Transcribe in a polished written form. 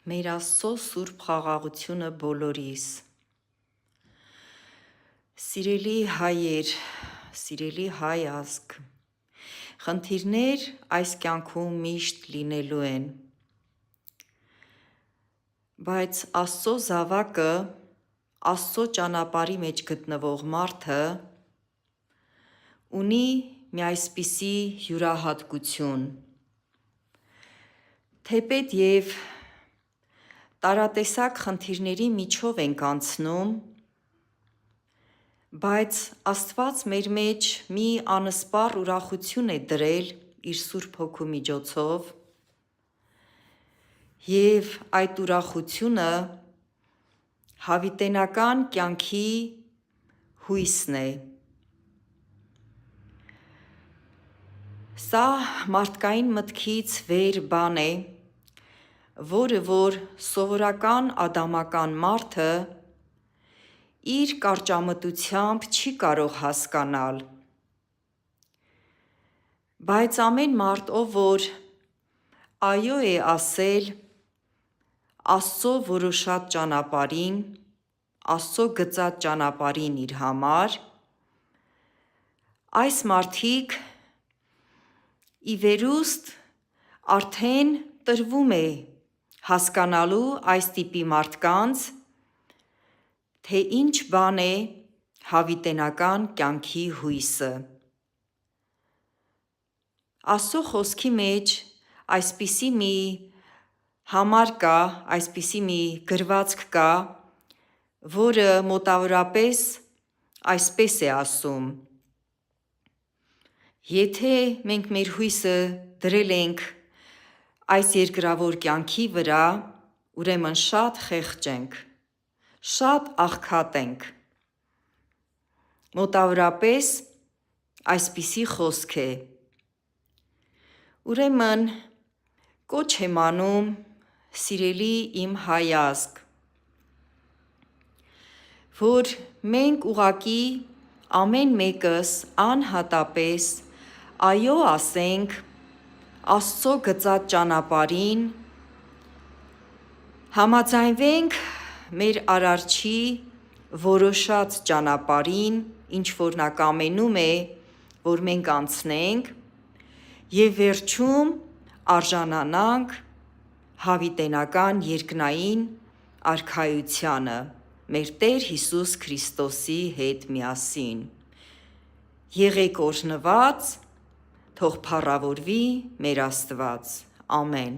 մեր Աստծո սուրբ խաղաղությունը բոլորիս։ Սիրելի հայեր, սիրելի հայ ազգ, խնդիրներ այս կյանքում միշտ լինելու են, բայց Աստծո զավակը, Աստծո ճանապարհի մեջ գտնվող մարդը ունի մի այսպիսի յուրահատկություն, թեպետ և տարատեսակ խնդիրների միջով ենք անցնում, բայց Աստված մեր մեջ մի անսպառ ուրախություն է դրել իր Սուրբ Հոգու միջոցով և այդ ուրախությունը հավիտենական կյանքի հույսն է։ Սա մարդկային մտքից վեր բան է, որը որ սովորական ադամական մարդը իր կարճամտությամբ չի կարող հասկանալ, բայց ամեն մարդ, ով որ այո է ասել Աստծո որոշած ճանապարհին, Աստծո գծած ճանապարհին իր համար, այս մարդիկ ի վերուստ արդեն տրվում է հասկանալու այս տիպի մարդկանց, թե ինչ բան է հավիտենական կյանքի հույսը։ Աստծո խոսքի մեջ այսպիսի մի համար կա, այսպիսի մի գրվածք կա, որը մոտավորապես այսպես է ասում. Եթե մենք մեր հույսը դրել ենք այս երկրավոր կյանքի վրա, ուրեմն շատ խեղճ ենք, շատ աղքատ ենք։ Մոտավորապես այսպիսի խոսք է։ Ուրեմն կոչ եմ անում, սիրելի իմ հայ ազգ, որ մենք ուղղակի ամեն մեկս անհատապես այո ասենք Աստծո գծած ճանապարհին, համաձայնվենք մեր Արարչի որոշած ճանապարհին, ինչ որ նա կամենում է, որ մենք անցնենք, և վերջում արժանանանք հավիտենական երկնային արքայությանը մեր Տեր Հիսուս Քրիստոսի հետ միասին։ Եղեք օրհնված, թող փառավորվի մեր Աստված։ Ամեն։